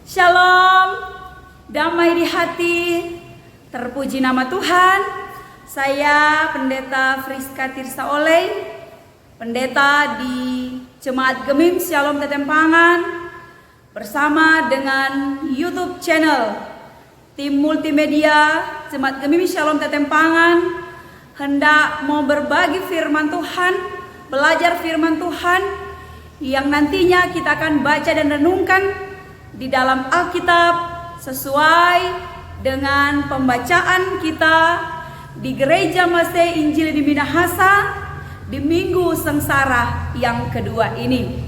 Shalom, damai di hati, terpuji nama Tuhan. Saya Pendeta Friska Tirsa Oleh, pendeta di Jemaat Gemim Shalom Tetempangan, bersama dengan YouTube channel tim multimedia Jemaat Gemim Shalom Tetempangan, hendak mau berbagi firman Tuhan, belajar firman Tuhan yang nantinya kita akan baca dan renungkan di dalam Alkitab sesuai dengan pembacaan kita di Gereja Masih Injil di Minahasa di Minggu Sengsara yang kedua ini.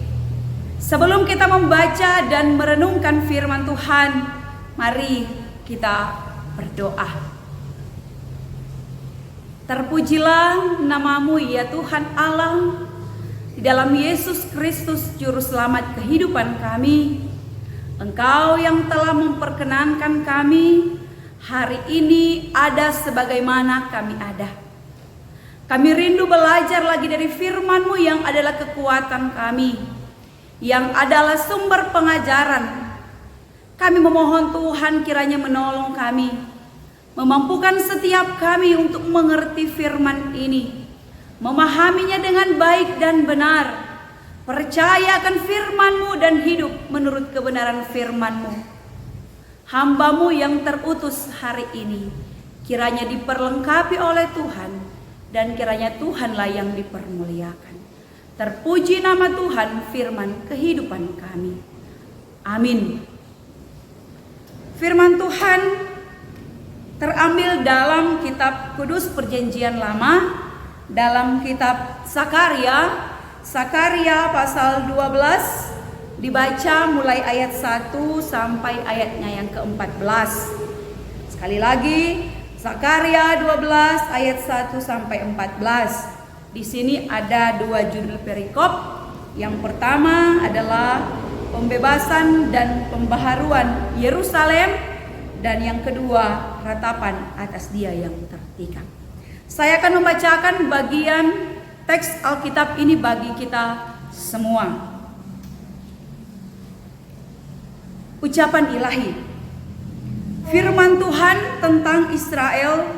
Sebelum kita membaca dan merenungkan firman Tuhan, mari kita berdoa. Terpujilah namamu ya Tuhan Allah, di dalam Yesus Kristus Juru Selamat kehidupan kami. Engkau yang telah memperkenankan kami hari ini ada sebagaimana kami ada. Kami rindu belajar lagi dari firman-Mu yang adalah kekuatan kami, yang adalah sumber pengajaran. Kami memohon Tuhan kiranya menolong kami, memampukan setiap kami untuk mengerti firman ini, memahaminya dengan baik dan benar, percaya akan firman-Mu dan hidup menurut kebenaran firman-Mu. Hamba-Mu yang terutus hari ini kiranya diperlengkapi oleh Tuhan, dan kiranya Tuhanlah yang dipermuliakan. Terpuji nama Tuhan firman kehidupan kami. Amin. Firman Tuhan terambil dalam kitab Kudus Perjanjian Lama, dalam kitab Sakaria pasal 12, dibaca mulai ayat 1 sampai ayatnya yang ke-14. Sekali lagi, Sakaria 12 ayat 1 sampai 14. Di sini ada dua judul perikop. Yang pertama adalah pembebasan dan pembaharuan Yerusalem, dan yang kedua ratapan atas dia yang tertikam. Saya akan membacakan bagian teks Alkitab ini bagi kita semua. Ucapan ilahi. Firman Tuhan tentang Israel.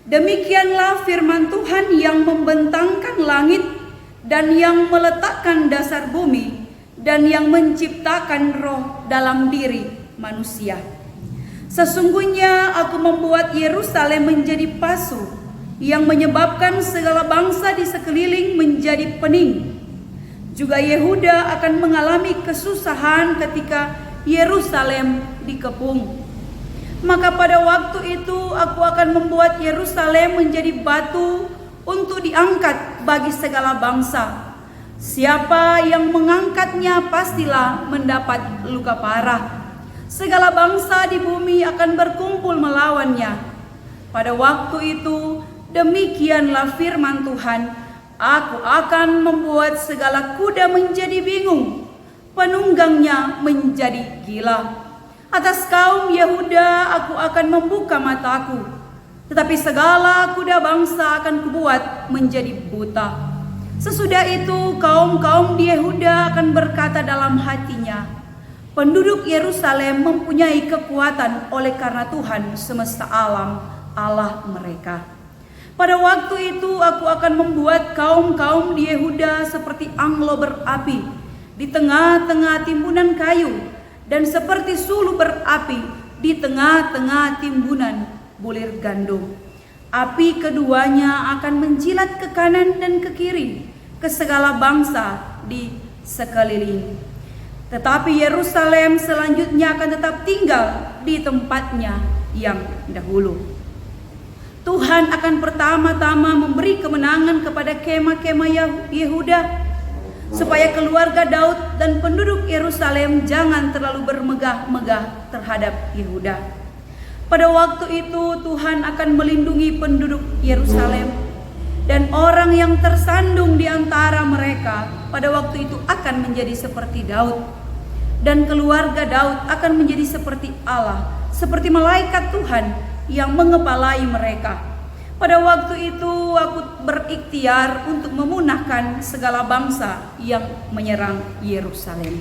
Demikianlah firman Tuhan yang membentangkan langit dan yang meletakkan dasar bumi dan yang menciptakan roh dalam diri manusia. Sesungguhnya aku membuat Yerusalem menjadi pasu, yang menyebabkan segala bangsa di sekeliling menjadi pening. Juga Yehuda akan mengalami kesusahan ketika Yerusalem dikepung. Maka pada waktu itu aku akan membuat Yerusalem menjadi batu untuk diangkat bagi segala bangsa. Siapa yang mengangkatnya pastilah mendapat luka parah. Segala bangsa di bumi akan berkumpul melawannya. Pada waktu itu, demikianlah firman Tuhan, aku akan membuat segala kuda menjadi bingung, penunggangnya menjadi gila. Atas kaum Yehuda aku akan membuka mataku, tetapi segala kuda bangsa akan kubuat menjadi buta. Sesudah itu kaum-kaum di Yehuda akan berkata dalam hatinya, penduduk Yerusalem mempunyai kekuatan oleh karena Tuhan semesta alam, Allah mereka. Pada waktu itu aku akan membuat kaum-kaum di Yehuda seperti anglo berapi di tengah-tengah timbunan kayu, dan seperti sulu berapi di tengah-tengah timbunan bulir gandum. Api keduanya akan menjilat ke kanan dan ke kiri, ke segala bangsa di sekeliling. Tetapi Yerusalem selanjutnya akan tetap tinggal di tempatnya yang dahulu. Tuhan akan pertama-tama memberi kemenangan kepada kemah-kemah Yehuda, supaya keluarga Daud dan penduduk Yerusalem jangan terlalu bermegah-megah terhadap Yehuda. Pada waktu itu Tuhan akan melindungi penduduk Yerusalem, dan orang yang tersandung di antara mereka pada waktu itu akan menjadi seperti Daud, dan keluarga Daud akan menjadi seperti Allah, seperti malaikat Tuhan yang mengepalai mereka. Pada waktu itu aku berikhtiar untuk memunahkan segala bangsa yang menyerang Yerusalem.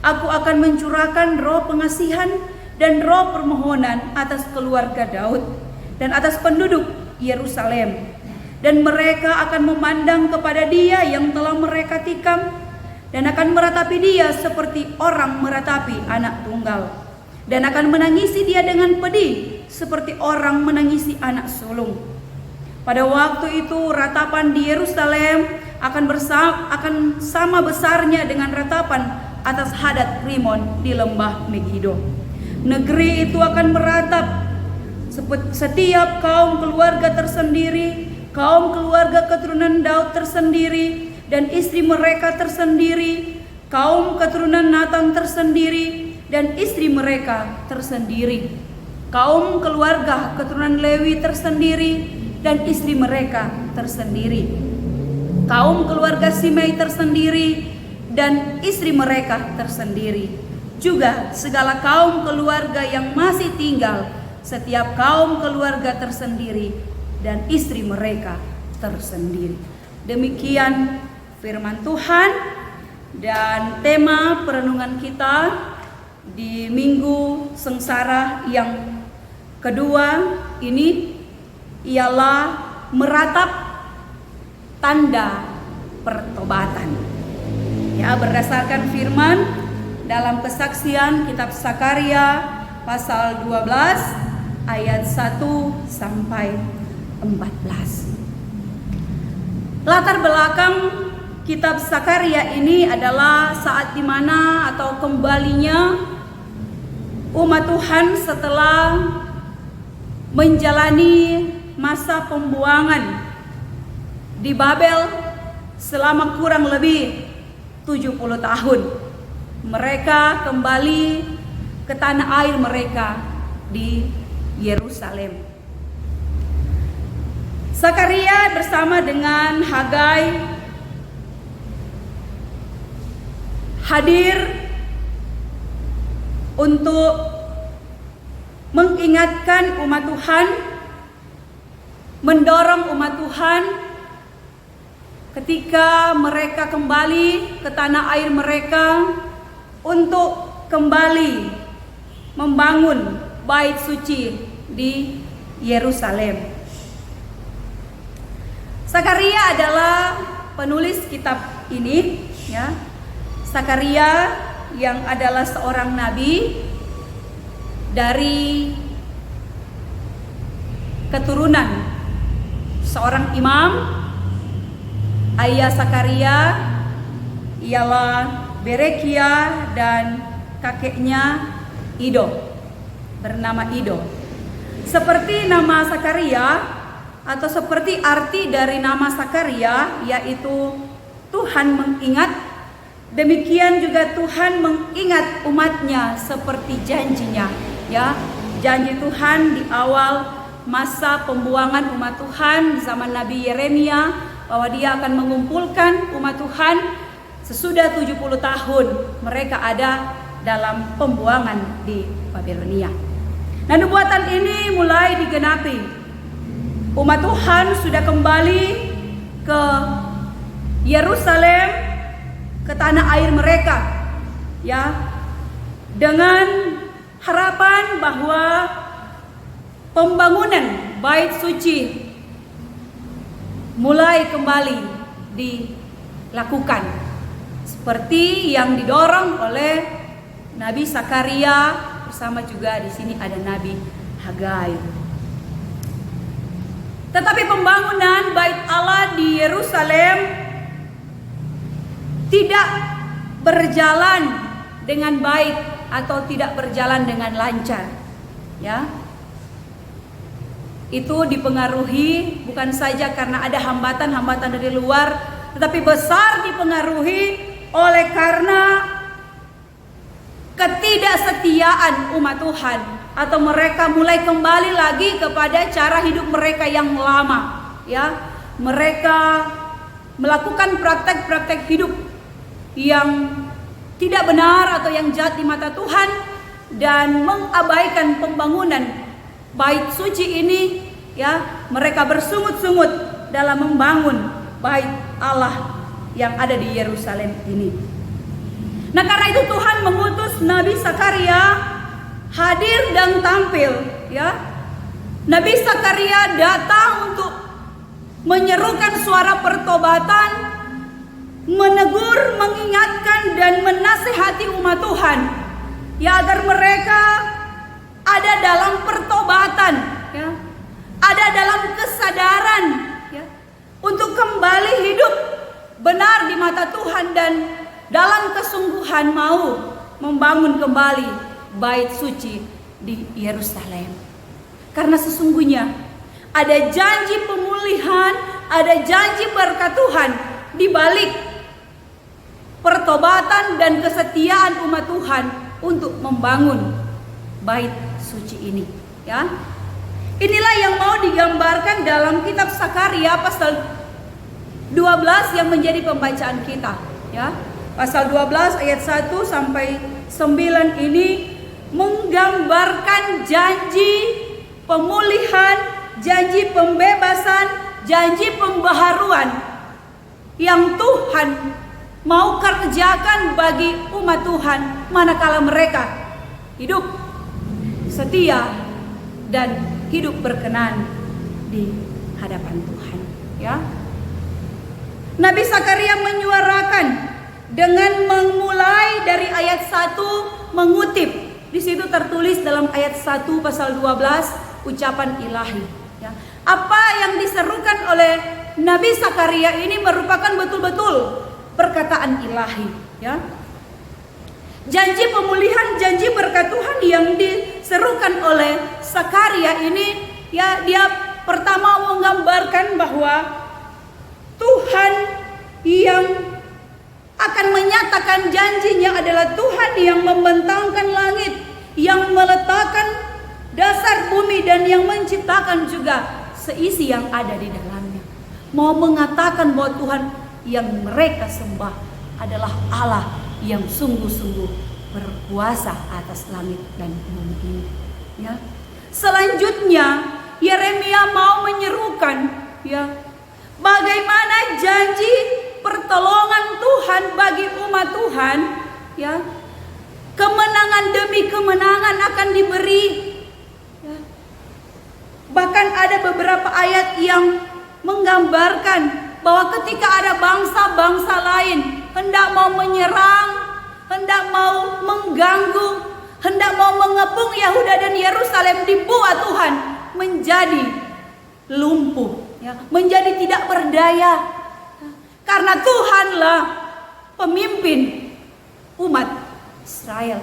Aku akan mencurahkan roh pengasihan dan roh permohonan atas keluarga Daud dan atas penduduk Yerusalem. Dan mereka akan memandang kepada Dia yang telah mereka tikam dan akan meratapi Dia seperti orang meratapi anak tunggal, dan akan menangisi Dia dengan pedih seperti orang menangisi anak sulung. Pada waktu itu ratapan di Yerusalem akan sama besarnya dengan ratapan atas Hadad Rimon di lembah Megido. Negeri itu akan meratap setiap kaum keluarga tersendiri, kaum keluarga keturunan Daud tersendiri dan istri mereka tersendiri, kaum keturunan Natan tersendiri dan istri mereka tersendiri, kaum keluarga keturunan Lewi tersendiri dan istri mereka tersendiri, kaum keluarga Simei tersendiri dan istri mereka tersendiri, juga segala kaum keluarga yang masih tinggal, setiap kaum keluarga tersendiri dan istri mereka tersendiri. Demikian firman Tuhan, dan tema perenungan kita di Minggu Sengsara yang kedua ini ialah meratap tanda pertobatan. Ya, berdasarkan firman dalam Kesaksian kitab Sakaria pasal 12 ayat 1 sampai 14. Latar belakang kitab Sakaria ini adalah saat dimana atau kembalinya umat Tuhan setelah menjalani masa pembuangan di Babel selama kurang lebih 70 tahun. Mereka kembali ke tanah air mereka di Yerusalem. Sakaria bersama dengan Hagai hadir untuk mengingatkan umat Tuhan, mendorong umat Tuhan ketika mereka kembali ke tanah air mereka untuk kembali membangun bait suci di Yerusalem. Sakaria adalah penulis kitab ini, ya. Sakaria yang adalah seorang nabi dari keturunan seorang imam. Ayah Sakaria ialah Berekia dan kakeknya Ido, bernama Ido. Seperti nama Sakaria atau seperti arti dari nama Sakaria yaitu Tuhan mengingat, demikian juga Tuhan mengingat umatnya seperti janjinya, ya. Janji Tuhan di awal masa pembuangan umat Tuhan di zaman Nabi Yeremia bahwa Dia akan mengumpulkan umat Tuhan sesudah 70 tahun mereka ada dalam pembuangan di Babilonia. Nah, nubuatan ini mulai digenapi. Umat Tuhan sudah kembali ke Yerusalem, ke tanah air mereka, ya, dengan harapan bahwa pembangunan bait suci mulai kembali dilakukan seperti yang didorong oleh Nabi Sakaria, bersama juga di sini ada Nabi Hagai. Tetapi pembangunan bait Allah di Yerusalem tidak berjalan dengan baik atau tidak berjalan dengan lancar, ya. Itu dipengaruhi bukan saja karena ada hambatan-hambatan dari luar, tetapi besar dipengaruhi oleh karena ketidaksetiaan umat Tuhan, atau mereka mulai kembali lagi kepada cara hidup mereka yang lama, ya. Mereka melakukan praktek-praktek hidup yang tidak benar atau yang jahat di mata Tuhan dan mengabaikan pembangunan bait suci ini, ya. Mereka bersungut-sungut dalam membangun bait Allah yang ada di Yerusalem ini. Nah, karena itu Tuhan mengutus Nabi Sakaria hadir dan tampil, ya. Nabi Sakaria datang untuk menyerukan suara pertobatan, menegur, mengingatkan dan menasihati umat Tuhan, ya, agar mereka ada dalam pertobatan, ya, ada dalam kesadaran, ya, untuk kembali hidup benar di mata Tuhan dan dalam kesungguhan mau membangun kembali bait suci di Yerusalem. Karena sesungguhnya ada janji pemulihan, ada janji berkat Tuhan di balik pertobatan dan kesetiaan umat Tuhan untuk membangun bait suci ini, ya. Inilah yang mau digambarkan dalam kitab Sakaria pasal 12 yang menjadi pembacaan kita, ya. Pasal 12 ayat 1 sampai 9 ini menggambarkan janji pemulihan, janji pembebasan, janji pembaharuan yang Tuhan mau kerjakan bagi umat Tuhan manakala mereka hidup setia dan hidup berkenan di hadapan Tuhan, ya. Nabi Sakaria menyuarakan dengan memulai dari ayat 1, mengutip. Di situ tertulis dalam ayat 1 pasal 12 ucapan ilahi, ya. Apa yang diserukan oleh Nabi Sakaria ini merupakan betul-betul perkataan ilahi, ya. Janji pemulihan, janji berkat Tuhan yang diserukan oleh Sakaria ini, ya, dia pertama menggambarkan bahwa Tuhan yang akan menyatakan janjinya adalah Tuhan yang membentangkan langit, yang meletakkan dasar bumi dan yang menciptakan juga seisi yang ada di dalamnya. Mau mengatakan bahwa Tuhan yang mereka sembah adalah Allah yang sungguh-sungguh berkuasa atas langit dan bumi ini, ya. Selanjutnya Yeremia mau menyerukan, ya, bagaimana janji pertolongan Tuhan bagi umat Tuhan, ya. Kemenangan demi kemenangan akan diberi, ya. Bahkan ada beberapa ayat yang menggambarkan bahwa ketika ada bangsa-bangsa lain hendak mau menyerang, hendak mau mengganggu, hendak mau mengepung Yehuda dan Yerusalem, dibuat Tuhan menjadi lumpuh, ya, menjadi tidak berdaya. Karena Tuhanlah pemimpin umat Israel.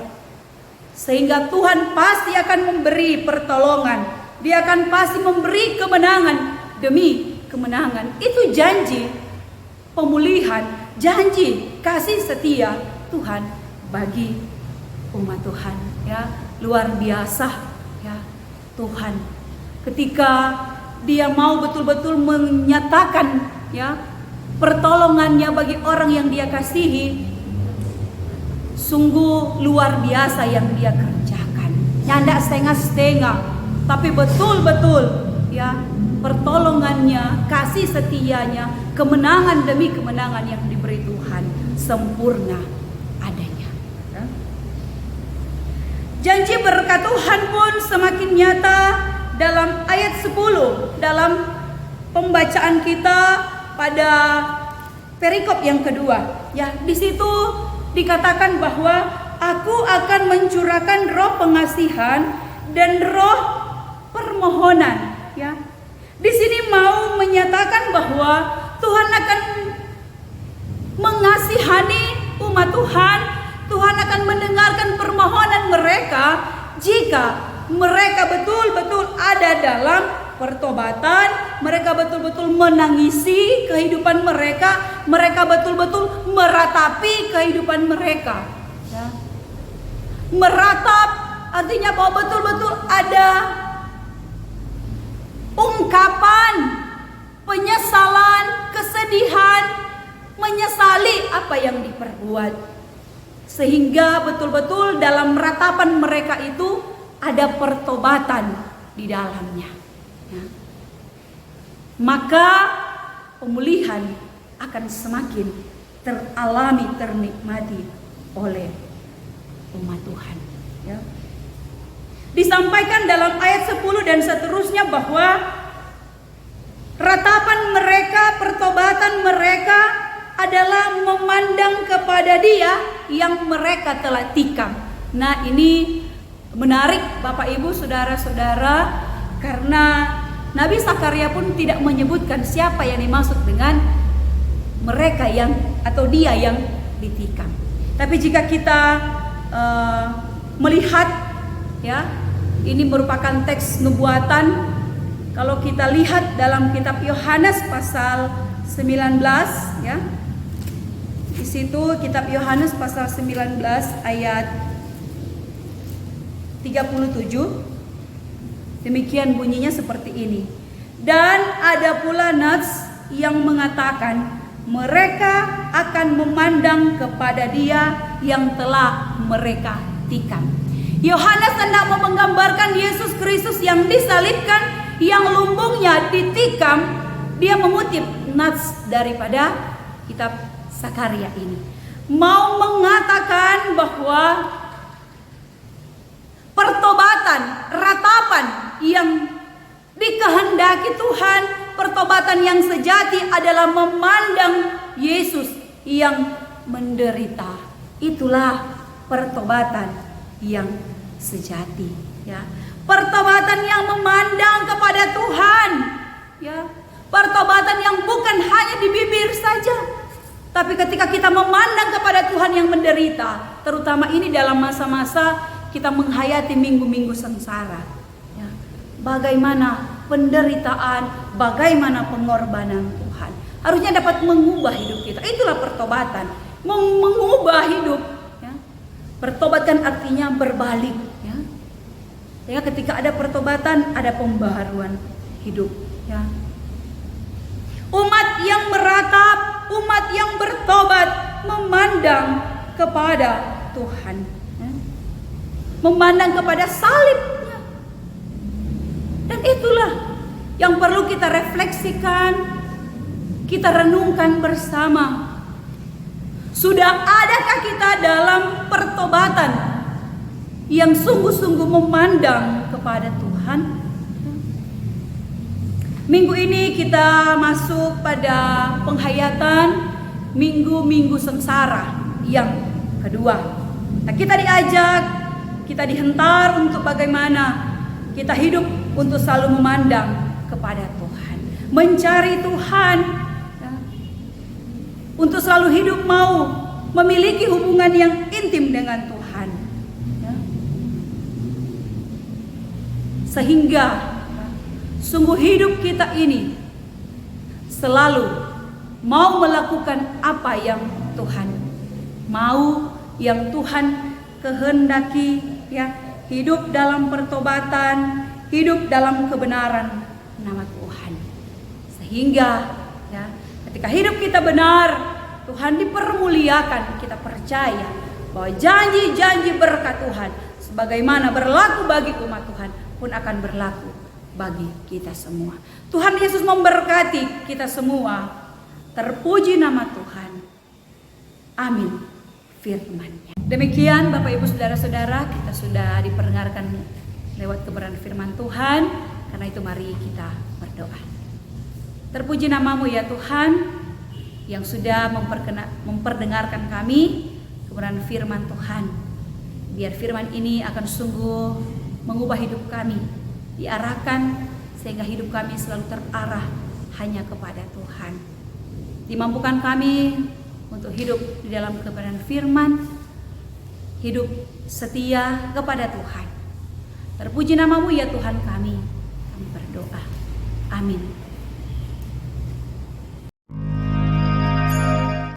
Sehingga Tuhan pasti akan memberi pertolongan. Dia akan pasti memberi kemenangan demi kemenangan. Itu janji pemulihan, janji kasih setia Tuhan bagi umat Tuhan, ya. Luar biasa, ya, Tuhan ketika Dia mau betul-betul menyatakan, ya, pertolongannya bagi orang yang Dia kasihi. Sungguh luar biasa yang Dia kerjakan. Nyanda setengah-setengah, tapi betul-betul, ya, pertolongannya, kasih setianya, kemenangan demi kemenangan yang diberi Tuhan sempurna adanya, ya. Janji berkat Tuhan pun semakin nyata dalam ayat 10 dalam pembacaan kita pada perikop yang kedua, ya. Di situ dikatakan bahwa aku akan mencurahkan roh pengasihan dan roh permohonan, ya. Di sini mau menyatakan bahwa Tuhan akan mengasihani umat Tuhan. Tuhan akan mendengarkan permohonan mereka jika mereka betul-betul ada dalam pertobatan, mereka betul-betul menangisi kehidupan mereka, mereka betul-betul meratapi kehidupan mereka, ya. Meratap artinya bahwa betul-betul ada ungkapan penyesalan, kesedihan, menyesali apa yang diperbuat, sehingga betul-betul dalam ratapan mereka itu ada pertobatan di dalamnya, ya. Maka pemulihan akan semakin teralami, ternikmati oleh umat Tuhan. Ya. Disampaikan dalam ayat 10 dan seterusnya bahwa ratapan mereka, pertobatan mereka adalah memandang kepada Dia yang mereka telah tikam. Nah, ini menarik Bapak Ibu, saudara-saudara, karena Nabi Zakaria pun tidak menyebutkan siapa yang dimaksud dengan mereka yang atau Dia yang ditikam. Tapi jika kita melihat, ya, ini merupakan teks nubuatan. Kalau kita lihat dalam kitab Yohanes pasal 19, ya, di situ kitab Yohanes pasal 19 ayat 37. Demikian bunyinya seperti ini. Dan ada pula nas yang mengatakan mereka akan memandang kepada Dia yang telah mereka tikam. Yohanes hendak menggambarkan Yesus Kristus yang disalibkan, yang lumbungnya ditikam. Dia mengutip nas daripada kitab Zakaria ini, mau mengatakan bahwa pertobatan, ratapan yang dikehendaki Tuhan, pertobatan yang sejati adalah memandang Yesus yang menderita. Itulah pertobatan yang sejati, ya. Pertobatan yang memandang kepada Tuhan, ya. Pertobatan yang bukan hanya di bibir saja, tapi ketika kita memandang kepada Tuhan yang menderita, terutama ini dalam masa-masa kita menghayati minggu-minggu sengsara, ya. Bagaimana penderitaan, bagaimana pengorbanan Tuhan harusnya dapat mengubah hidup kita. Itulah pertobatan, mengubah hidup, ya. Bertobat kan artinya berbalik, ya. Sehingga ketika ada pertobatan, ada pembaharuan hidup, ya. Umat yang meratap, umat yang bertobat, memandang kepada Tuhan, ya. Memandang kepada salibnya. Dan itulah yang perlu kita refleksikan, kita renungkan bersama. Sudah adakah kita dalam pertobatan yang sungguh-sungguh memandang kepada Tuhan? Minggu ini kita masuk pada penghayatan minggu-minggu sengsara yang kedua. Nah, kita diajak, kita dihentar untuk bagaimana kita hidup untuk selalu memandang kepada Tuhan, mencari Tuhan, ya. Untuk selalu hidup mau memiliki hubungan yang intim dengan Tuhan, ya. Sehingga sungguh hidup kita ini selalu mau melakukan apa yang Tuhan mau, yang Tuhan kehendaki, ya. Hidup dalam pertobatan, hidup dalam kebenaran nama Tuhan. Sehingga, ya, ketika hidup kita benar, Tuhan dipermuliakan. Kita percaya bahwa janji-janji berkat Tuhan sebagaimana berlaku bagi umat Tuhan pun akan berlaku bagi kita semua. Tuhan Yesus memberkati kita semua. Terpuji nama Tuhan. Amin. Firman-Nya. Demikian Bapak Ibu Saudara-saudara, kita sudah diperdengarkan lewat kebenaran firman Tuhan. Karena itu mari kita berdoa. Terpuji namamu ya Tuhan, yang sudah memperdengarkan kami kebenaran firman Tuhan. Biar firman ini akan sungguh mengubah hidup kami, diarahkan sehingga hidup kami selalu terarah hanya kepada Tuhan. Dimampukan kami untuk hidup di dalam kebenaran firman, hidup setia kepada Tuhan. Terpuji namamu ya Tuhan kami berdoa. Amin.